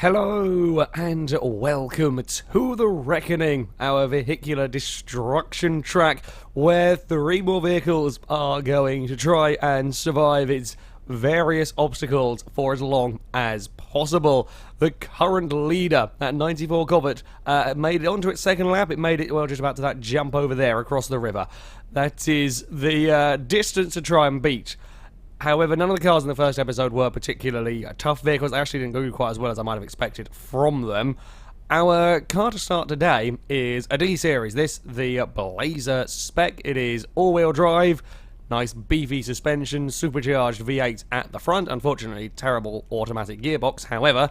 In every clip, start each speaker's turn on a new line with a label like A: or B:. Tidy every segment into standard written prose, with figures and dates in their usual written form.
A: Hello and welcome to the Wreckoning, our vehicular destruction track, where 3 more vehicles are going to try and survive its various obstacles for as long as possible. The current leader at 94 Covet made it onto its second lap. It made it, well, just about to that jump over there across the river. That is the distance to try and beat. However, none of the cars in the first episode were particularly tough vehicles. They actually didn't go quite as well as I might have expected from them. Our car to start today is a D-Series. This, the Blazer spec. It is all-wheel drive, nice beefy suspension, supercharged V8 at the front. Unfortunately, terrible automatic gearbox. However,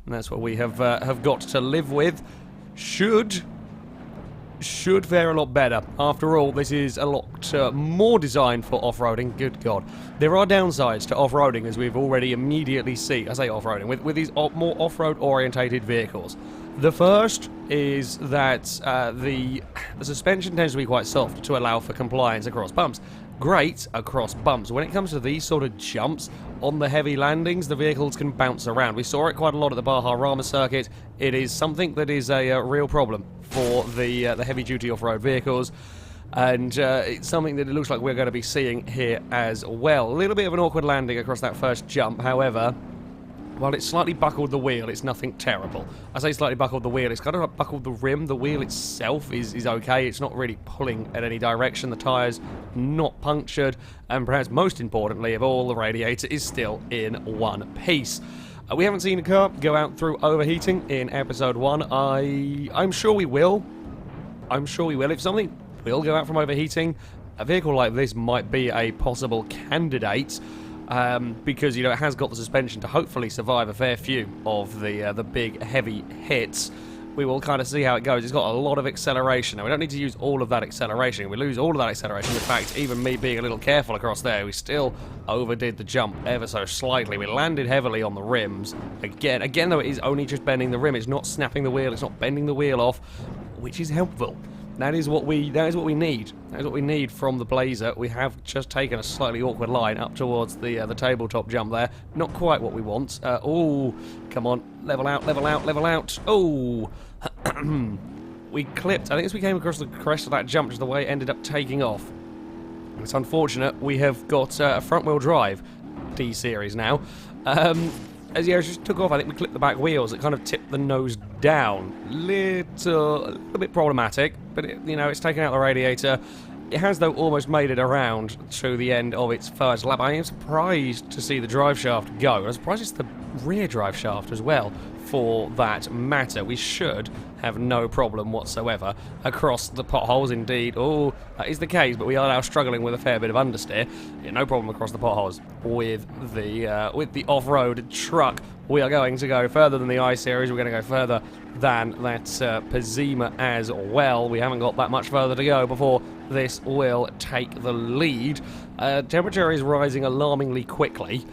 A: that's what we have got to live with. Should fare a lot better. After all, this is a lot more designed for off-roading. Good God. There are downsides to off-roading, as we've already immediately seen. I say off-roading, with these more off-road orientated vehicles. The first is that the suspension tends to be quite soft to allow for compliance across bumps. Great across bumps. When it comes to these sort of jumps on the heavy landings, the vehicles can bounce around. We saw it quite a lot at the Baja Rama circuit. It is something that is a real problem for the heavy-duty off-road vehicles, and it's something that it looks like we're going to be seeing here as well. A little bit of an awkward landing across that first jump, however. While it's slightly buckled the wheel, it's nothing terrible. I say slightly buckled the wheel, it's kind of like buckled the rim. The wheel itself is okay. It's not really pulling at any direction. The tyre's not punctured. And perhaps most importantly of all, the radiator is still in one piece. We haven't seen a car go out through overheating in episode 1. I'm sure we will. I'm sure we will. If something will go out from overheating, a vehicle like this might be a possible candidate. Because, you know, it has got the suspension to hopefully survive a fair few of the big, heavy hits. We will kind of see how it goes. It's got a lot of acceleration. Now, we don't need to use all of that acceleration. If we lose all of that acceleration, in fact, even me being a little careful across there, we still overdid the jump ever so slightly. We landed heavily on the rims. Again, though, it is only just bending the rim. It's not snapping the wheel. It's not bending the wheel off, which is helpful. That is what we need. That is what we need from the Blazer. We have just taken a slightly awkward line up towards the tabletop jump there. Not quite what we want. Oh, come on, level out, level out, level out. Oh, we clipped. I think as we came across the crest of that jump, just the way it ended up taking off. It's unfortunate. We have got a front-wheel drive D-Series now. As yeah, just took off, I think we clipped the back wheels. It kind of tipped the nose down. A little bit problematic, but you know, it's taken out the radiator. It has, though, almost made it around to the end of its first lap. I am surprised to see the drive shaft go. I'm surprised it's the rear drive shaft as well, for that matter. We should have no problem whatsoever across the potholes. Indeed, oh, that is the case, but we are now struggling with a fair bit of understeer. Yeah, no problem across the potholes with the off-road truck. We are going to go further than the I-Series. We're going to go further than that Pazima as well. We haven't got that much further to go before this will take the lead. Temperature is rising alarmingly quickly.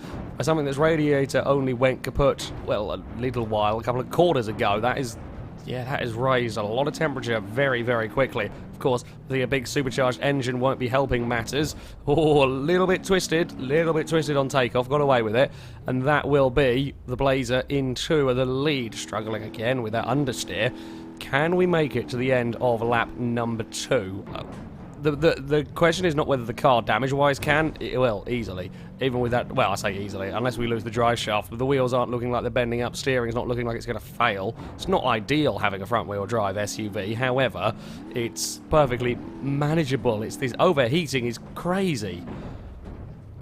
A: Something that's radiator only went kaput, well, a little while, a couple of quarters ago. That is that has raised a lot of temperature very, very quickly. Of course, the big supercharged engine won't be helping matters. Oh, a little bit twisted on takeoff, got away with it. And that will be the Blazer into the lead, struggling again with that understeer. Can we make it to the end of lap number 2? The question is not whether the car, damage-wise, can. It will, easily. Even with that, well, I say easily, unless we lose the drive shaft. But the wheels aren't looking like they're bending up, steering's not looking like it's going to fail. It's not ideal having a front-wheel drive SUV, however, it's perfectly manageable. It's this overheating is crazy.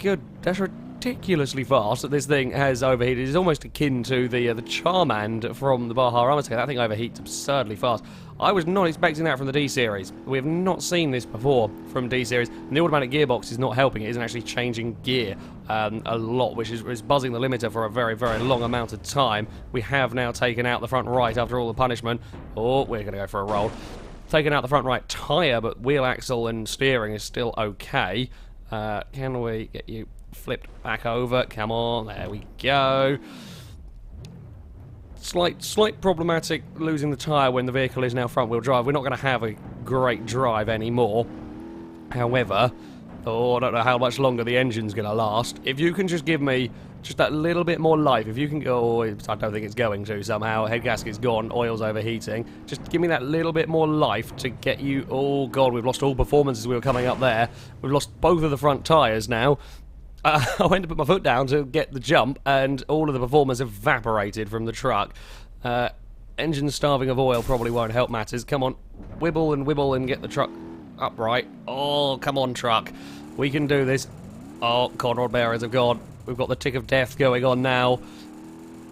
A: Good, that's ridiculously fast that this thing has overheated. It's almost akin to the Charmand from the Baja Rama circuit. That thing overheats absurdly fast. I was not expecting that from the D-Series. We have not seen this before from D-Series. And the automatic gearbox is not helping. It isn't actually changing gear a lot, which is buzzing the limiter for a very, very long amount of time. We have now taken out the front right after all the punishment. Oh, we're going to go for a roll. Taken out the front right tyre, but wheel axle and steering is still okay. Can we get you flipped back over? Come on, there we go. Slight problematic losing the tyre when the vehicle is now front-wheel drive. We're not going to have a great drive anymore. However, oh, I don't know how much longer the engine's going to last. If you can just give me Just that little bit more life. If you can go... I don't think it's going to somehow. Head gasket's gone. Oil's overheating. Just give me that little bit more life to get you... Oh, God, we've lost all performance as we were coming up there. We've lost both of the front tyres now. I went to put my foot down to get the jump, and all of the performance evaporated from the truck. Engine starving of oil probably won't help matters. Come on. Wibble and get the truck upright. Oh, come on, truck. We can do this. Oh, conrod bearings have gone. We've got the tick of death going on now.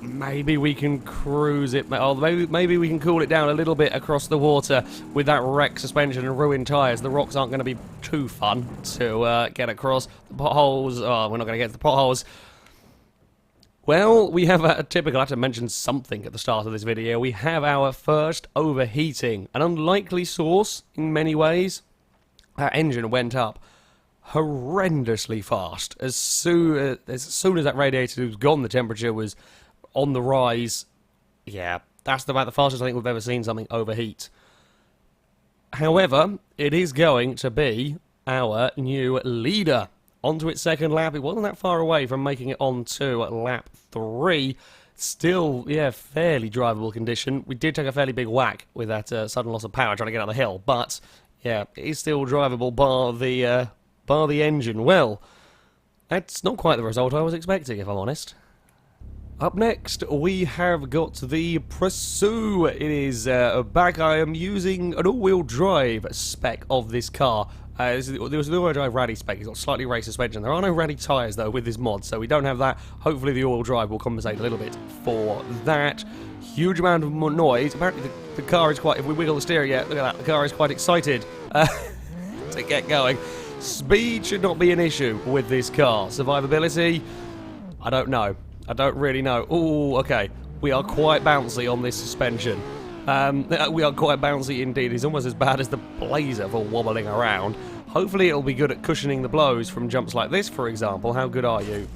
A: Maybe we can cruise it. Oh, maybe we can cool it down a little bit across the water with that wrecked suspension and ruined tyres. The rocks aren't going to be too fun to get across. The potholes... Oh, we're not going to get to the potholes. Well, we have a typical... I have to mention something at the start of this video. We have our first overheating. An unlikely source in many ways. Our engine went up horrendously fast. As soon as that radiator was gone, the temperature was on the rise. Yeah, that's about the fastest I think we've ever seen something overheat. However, it is going to be our new leader. Onto its second lap. It wasn't that far away from making it onto lap 3. Still, yeah, fairly drivable condition. We did take a fairly big whack with that sudden loss of power trying to get up the hill, but yeah, it is still drivable bar the engine. Well, that's not quite the result I was expecting, if I'm honest. Up next, we have got the Pursue. It is back. I am using an all-wheel drive spec of this car. There was the all-wheel drive rally spec. It's got slightly race suspension. There are no rally tyres, though, with this mod, so we don't have that. Hopefully the all-wheel drive will compensate a little bit for that. Huge amount of noise. Apparently the car is quite... If we wiggle the steering, yeah, look at that. The car is quite excited to get going. Speed should not be an issue with this car. Survivability, I don't know. I don't really know. Oh, okay. We are quite bouncy on this suspension. We are quite bouncy indeed. It's almost as bad as the Blazer for wobbling around. Hopefully it'll be good at cushioning the blows from jumps like this, for example. How good are you?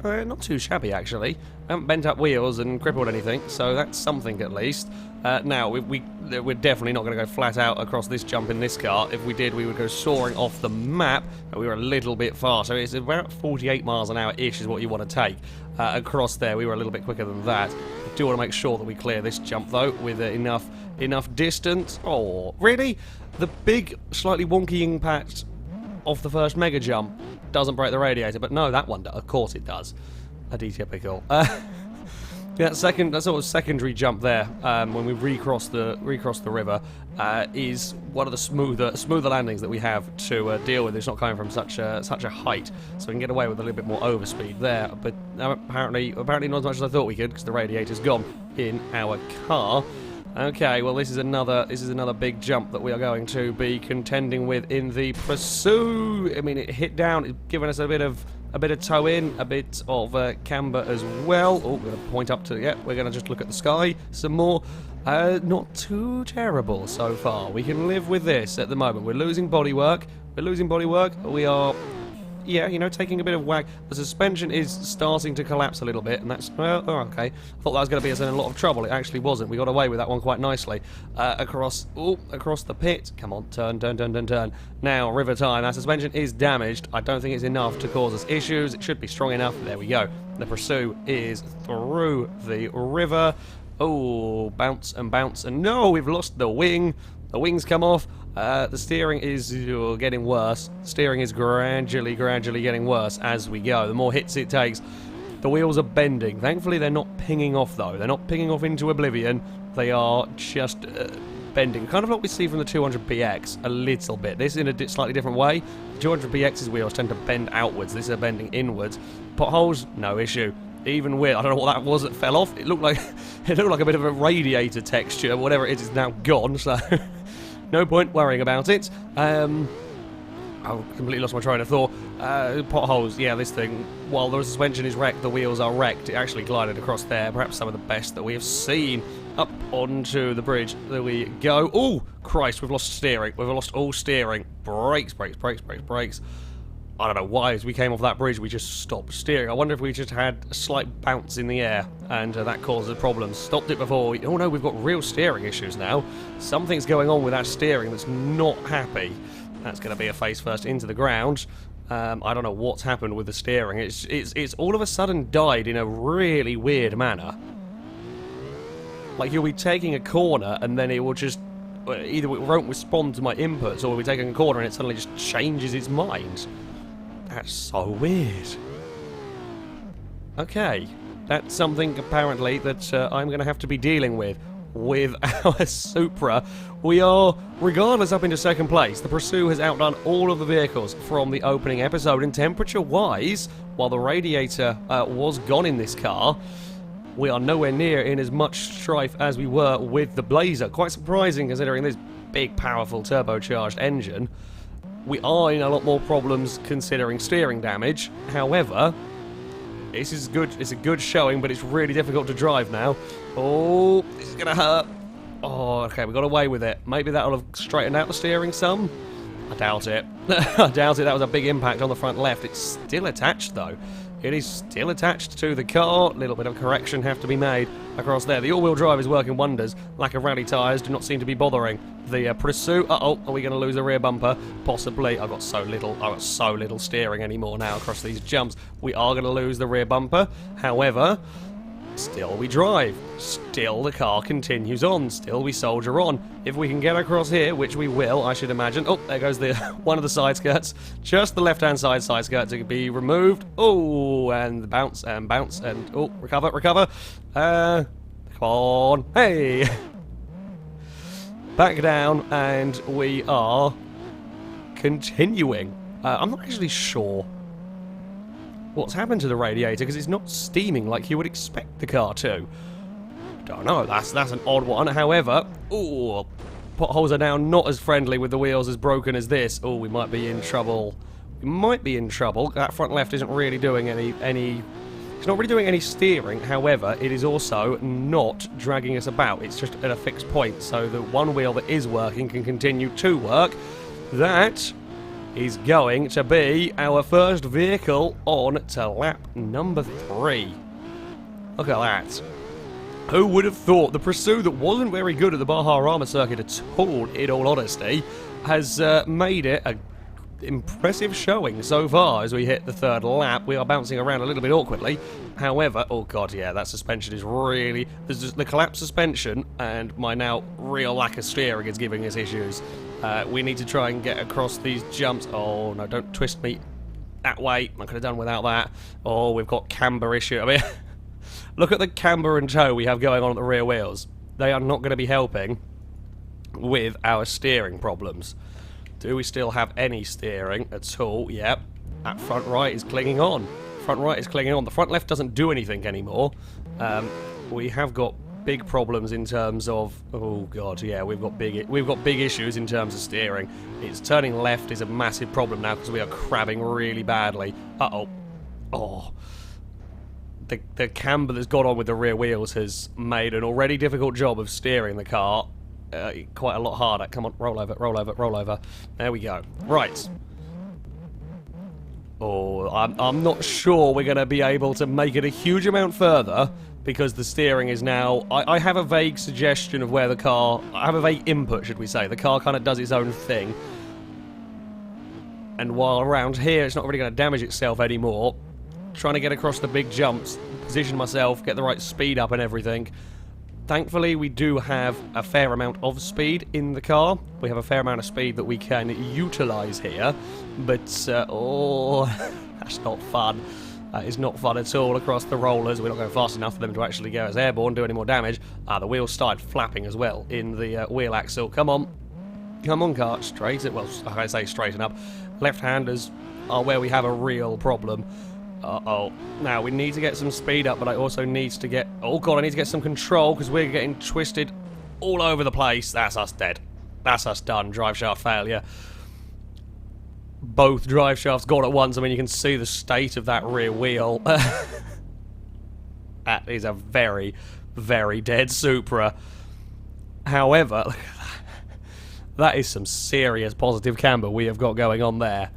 A: Not too shabby, actually. I haven't bent up wheels and crippled anything, so that's something at least. Now, we're definitely not going to go flat out across this jump in this car. If we did, we would go soaring off the map. We were a little bit far, so it's about 48 miles an hour-ish is what you want to take. Across there, we were a little bit quicker than that. I do want to make sure that we clear this jump, though, with enough distance. Oh, really? The big, slightly wonky impact off the first mega jump doesn't break the radiator, but no, that one does. Of course it does. Atypical. That sort of secondary jump there, when we recross the river, is one of the smoother landings that we have to deal with. It's not coming from such a height, so we can get away with a little bit more overspeed there. But apparently not as much as I thought we could, because the radiator's gone in our car. Okay, well this is another big jump that we are going to be contending with in the Pursue. I mean, it hit down, it's given us a bit of toe in, a bit of camber as well. Oh, we're going to point up to, yeah, we're going to just look at the sky some more. Not too terrible so far. We can live with this at the moment. We're losing bodywork. We are, yeah, you know, taking a bit of whack. The suspension is starting to collapse a little bit, and that's, well, oh, okay. I thought that was going to be us in a lot of trouble. It actually wasn't. We got away with that one quite nicely. Across the pit. Come on, turn. Now, river time. Our suspension is damaged. I don't think it's enough to cause us issues. It should be strong enough. There we go. The Pursue is through the river. Oh, bounce, and no, we've lost the wing. The wings come off. The steering is getting worse. Steering is gradually getting worse as we go. The more hits it takes, the wheels are bending. Thankfully, they're not pinging off, though. They're not pinging off into oblivion. They are just bending. Kind of like we see from the 200BX a little bit. This in a slightly different way. 200BX's wheels tend to bend outwards. This is bending inwards. Potholes, no issue. Even with, I don't know what that was that fell off. It looked like a bit of a radiator texture. Whatever it is now gone, so no point worrying about it. I completely lost my train of thought. Potholes, yeah, this thing, while the suspension is wrecked, the wheels are wrecked. It actually glided across there. Perhaps some of the best that we have seen. Up onto the bridge. There we go. Oh, Christ, we've lost steering. We've lost all steering. Brakes. I don't know why, as we came off that bridge, we just stopped steering. I wonder if we just had a slight bounce in the air, and that caused the problems. Stopped it before. Oh no, we've got real steering issues now. Something's going on with that steering that's not happy. That's going to be a face first into the ground. I don't know what's happened with the steering. It's all of a sudden died in a really weird manner. Like, you'll be taking a corner and then it will just... either it won't respond to my inputs, or we'll be taking a corner and it suddenly just changes its mind. That's so weird. Okay. That's something, apparently, that I'm going to have to be dealing with our Supra. We are, regardless, up into second place. The Pursuit has outdone all of the vehicles from the opening episode, and temperature-wise, while the radiator was gone in this car, we are nowhere near in as much strife as we were with the Blazer. Quite surprising, considering this big, powerful, turbocharged engine. We are in a lot more problems considering steering damage. However, this is good. It's a good showing, but it's really difficult to drive now. Oh, this is gonna hurt. Oh, okay, we got away with it. Maybe that'll have straightened out the steering some. I doubt it. I doubt it. That was a big impact on the front left. It's still attached, though. It is still attached to the car. A little bit of correction have to be made across there. The all-wheel drive is working wonders. Lack of rally tyres do not seem to be bothering the Pursuit. Uh-oh, are we going to lose a rear bumper? Possibly. I've got so little steering anymore now across these jumps. We are going to lose the rear bumper. However, still we drive. Still the car continues on. Still we soldier on. If we can get across here, which we will, I should imagine. Oh, there goes the one of the side skirts. Just the left-hand side skirt to be removed. Oh, and the bounce, and oh, recover. Come on. Hey! Back down, and we are continuing. I'm not actually sure what's happened to the radiator, because it's not steaming like you would expect the car to. Don't know, that's an odd one. However, ooh, potholes are now not as friendly with the wheels as broken as this. Oh, we might be in trouble. We might be in trouble. That front left isn't really doing any it's not really doing any steering. However, it is also not dragging us about. It's just at a fixed point, so the one wheel that is working can continue to work. That is going to be our first vehicle on to lap number 3. Look at that. Who would have thought the Pursuit that wasn't very good at the Baja circuit at all, in all honesty, has made it a impressive showing so far as we hit the third lap. We are bouncing around a little bit awkwardly. However, oh god, yeah, that suspension is really... There's just the collapsed suspension and my now real lack of steering is giving us issues. We need to try and get across these jumps. Oh, no, don't twist me that way. I could have done without that. Oh, we've got camber issue. I mean, look at the camber and toe we have going on at the rear wheels. They are not going to be helping with our steering problems. Do we still have any steering at all? Yep. That front right is clinging on. Front right is clinging on. The front left doesn't do anything anymore. We have got big problems in terms of... Oh god, yeah, we've got big issues in terms of steering. It's turning left is a massive problem now because we are crabbing really badly. Uh-oh. Oh. The camber that's got on with the rear wheels has made an already difficult job of steering the car quite a lot harder. Come on, roll over. There we go. Right. Oh, I'm not sure we're going to be able to make it a huge amount further because the steering is now... I have a vague suggestion of where the car... I have a vague input, should we say. The car kind of does its own thing. And while around here, it's not really going to damage itself anymore. Trying to get across the big jumps, position myself, get the right speed up and everything. Thankfully, we do have a fair amount of speed in the car. We have a fair amount of speed that we can utilise here. But, oh, that's not fun. That is not fun at all across the rollers. We're not going fast enough for them to actually go as airborne, do any more damage. The wheels started flapping as well in the wheel axle. Come on. Come on, car. Straighten. Well, I say straighten up. Left-handers are where we have a real problem. Uh-oh. Now, we need to get some speed up, but I also need to get... Oh, God, I need to get some control, because we're getting twisted all over the place. That's us dead. That's us done. Drive shaft failure. Both drive shafts gone at once. I mean, you can see the state of that rear wheel. That is a very, very dead Supra. However, that is some serious positive camber we have got going on there.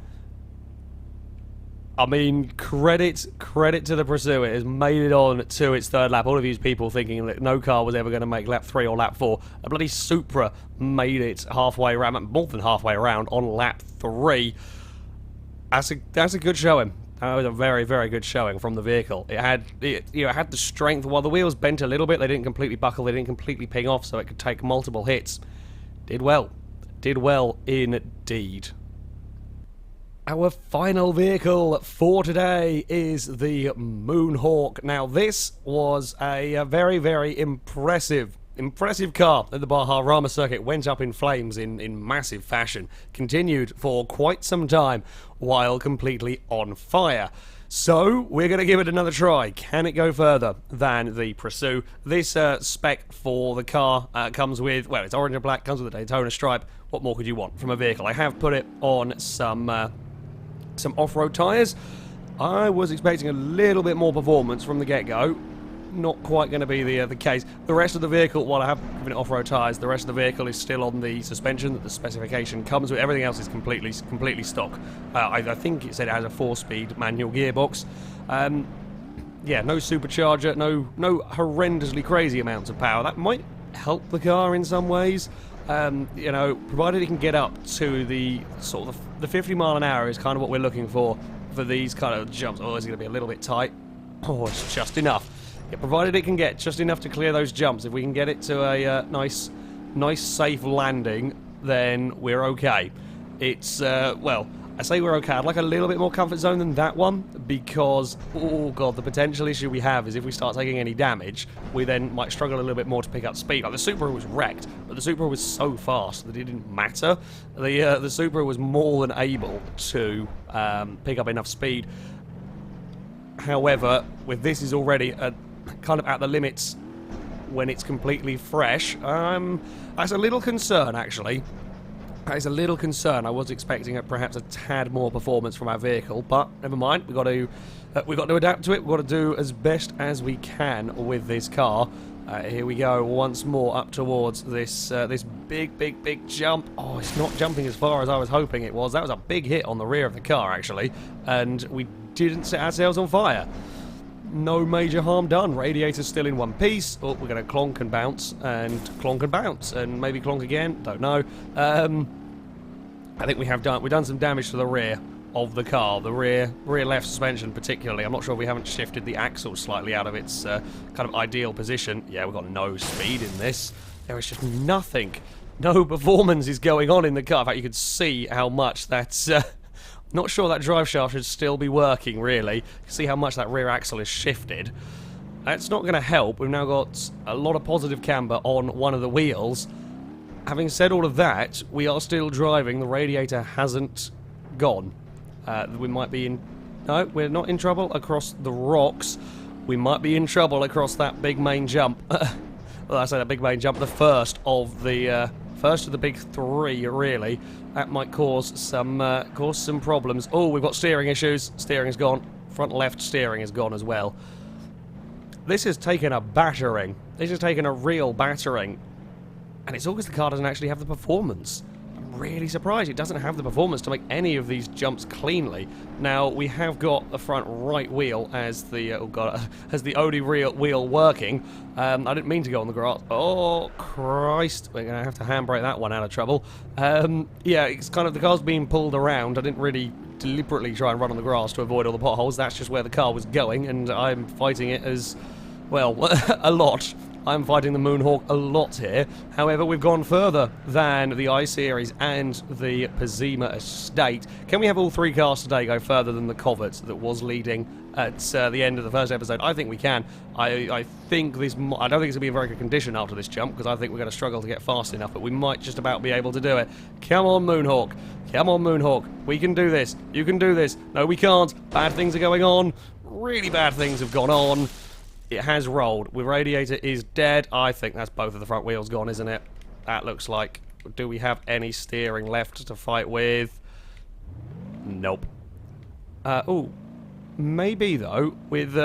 A: I mean, credit to the Pursuit. It has made it on to its third lap. All of these people thinking that no car was ever going to make lap 3 or lap 4. A bloody Supra made it halfway around, more than halfway around, on lap 3. That's a good showing. That was a very, very good showing from the vehicle. It had the strength. While the wheels bent a little bit, they didn't completely buckle, they didn't completely ping off, so it could take multiple hits. Did well indeed. Our final vehicle for today is the Moonhawk. Now, this was a very, very impressive car at the Baja circuit. Went up in flames in massive fashion. Continued for quite some time while completely on fire. So, we're going to give it another try. Can it go further than the Pursue? This spec for the car comes with, well, it's orange and black, comes with a Daytona stripe. What more could you want from a vehicle? I have put it on some off-road tyres. I was expecting a little bit more performance from the get-go. Not quite going to be the case. The rest of the vehicle, while I have given it off-road tyres, the rest of the vehicle is still on the suspension that the specification comes with. Everything else is completely stock. I think it said it has a 4-speed manual gearbox. Yeah, no supercharger, no horrendously crazy amounts of power. That might help the car in some ways. You know, provided it can get up to the sort of the 50 mile an hour is kind of what we're looking for these kind of jumps. Oh, it's going to be a little bit tight. Oh, it's just enough. Yeah, provided it can get just enough to clear those jumps. If we can get it to a nice, safe landing, then we're okay. It's, well, I say we're okay. I'd like a little bit more comfort zone than that one, because, oh god, the potential issue we have is if we start taking any damage, we then might struggle a little bit more to pick up speed. Like, the Supra was wrecked, but the Supra was so fast that it didn't matter. The Supra was more than able to pick up enough speed. However, with this is already kind of at the limits when it's completely fresh. That's a little concern, actually. That is a little concern. I was expecting perhaps a tad more performance from our vehicle, but never mind. We've got to adapt to it. We've got to do as best as we can with this car. Here we go once more up towards this this big jump. Oh, it's not jumping as far as I was hoping it was. That was a big hit on the rear of the car, actually, and we didn't set ourselves on fire. No major harm done. Radiator's still in one piece. Oh, we're going to clonk and bounce, and maybe clonk again. Don't know. I think we've done some damage to the rear of the car, the rear left suspension particularly. I'm not sure if we haven't shifted the axle slightly out of its kind of ideal position. Yeah, we've got no speed in this. There is just nothing. No performance is going on in the car. In fact, you could see how much that's... Not sure that drive shaft should still be working, really. You can see how much that rear axle is shifted. That's not going to help. We've now got a lot of positive camber on one of the wheels. Having said all of that, we are still driving. The radiator hasn't gone. We might be in... No, we're not in trouble across the rocks. We might be in trouble across that big main jump. Well, I say that big main jump, the first of the big three, really. That might cause some problems. Oh, we've got steering issues. Steering is gone. Front left steering is gone as well. This has taken a battering. This has taken a real battering. And it's all because the car doesn't actually have the performance. I'm really surprised it doesn't have the performance to make any of these jumps cleanly. Now, we have got the front right wheel as the, as the only wheel working. I didn't mean to go on the grass. Oh, Christ. We're going to have to handbrake that one out of trouble. Yeah, it's kind of, the car's being pulled around. I didn't really deliberately try and run on the grass to avoid all the potholes. That's just where the car was going, and I'm fighting it as, well, a lot. I'm fighting the Moonhawk a lot here. However, we've gone further than the I-Series and the Pazima Estate. Can we have all three cars today go further than the Covert that was leading at the end of the first episode? I think we can. I think this... I don't think it's going to be a very good condition after this jump, because I think we're going to struggle to get fast enough, but we might just about be able to do it. Come on, Moonhawk. Come on, Moonhawk. We can do this. You can do this. No, we can't. Bad things are going on. Really bad things have gone on. It has rolled. The radiator is dead. I think that's both of the front wheels gone, isn't it? That looks like... Do we have any steering left to fight with? Nope. Oh. Maybe, though, with...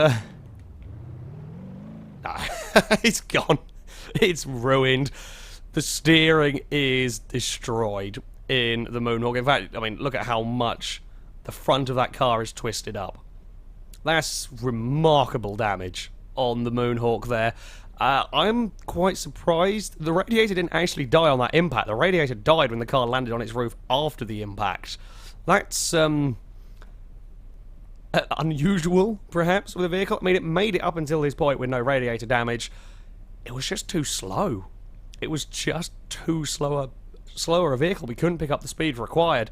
A: It's gone. It's ruined. The steering is destroyed in the Moonhawk. In fact, I mean, look at how much the front of that car is twisted up. That's remarkable damage on the Moonhawk there. I'm quite surprised. The radiator didn't actually die on that impact. The radiator died when the car landed on its roof after the impact. That's unusual, perhaps, with the vehicle. I mean, it made it up until this point with no radiator damage. It was just too slow. It was just too slower a vehicle. We couldn't pick up the speed required.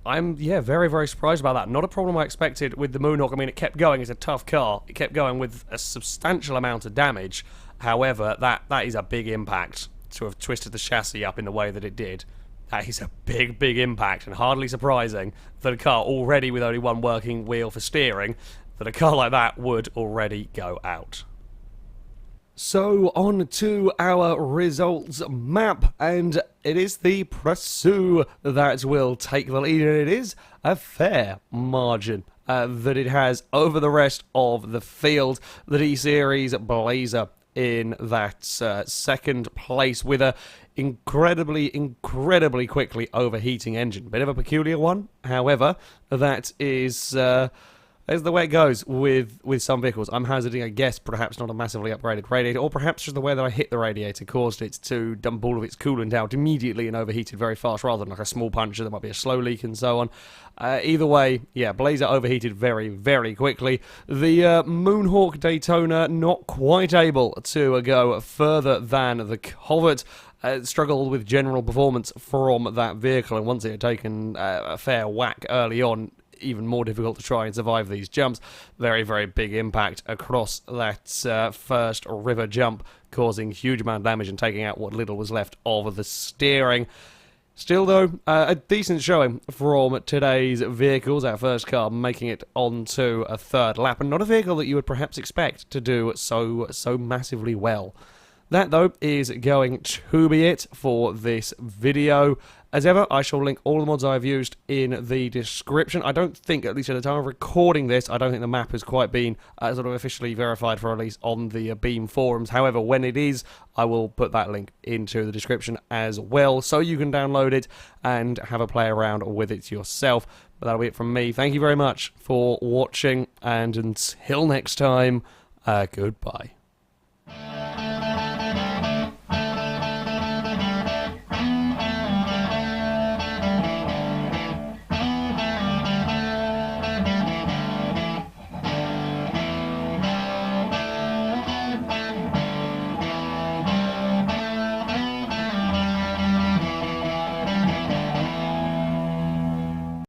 A: I'm, yeah, very, very surprised about that. Not a problem I expected with the Moonhawk. I mean, it kept going. It's a tough car. It kept going with a substantial amount of damage. However, that is a big impact to have twisted the chassis up in the way that it did. That is a big, big impact, and hardly surprising that a car already with only one working wheel for steering, that a car like that would already go out. So, on to our results map, and it is the Pursue that will take the lead, and it is a fair margin that it has over the rest of the field. The D-Series Blazer in that second place with a incredibly quickly overheating engine. Bit of a peculiar one, however, that is the way it goes with some vehicles. I'm hazarding a guess, perhaps not a massively upgraded radiator, or perhaps just the way that I hit the radiator caused it to dump all of its coolant out immediately and overheated very fast, rather than like a small puncture that might be a slow leak and so on. Either way, yeah, Blazer overheated very quickly. The Moonhawk Daytona not quite able to go further than the Covert. Struggled with general performance from that vehicle, and once it had taken a fair whack early on, even more difficult to try and survive these jumps. Very big impact across that first river jump, causing huge amount of damage and taking out what little was left of the steering. Still, though, a decent showing from today's vehicles. Our first car making it onto a third lap, and not a vehicle that you would perhaps expect to do so massively well. That, though, is going to be it for this video. As ever, I shall link all the mods I've used in the description. I don't think, at least at the time of recording this, I don't think the map has quite been sort of officially verified for release on the Beam forums. However, when it is, I will put that link into the description as well, so you can download it and have a play around with it yourself. But that'll be it from me. Thank you very much for watching, and until next time, goodbye.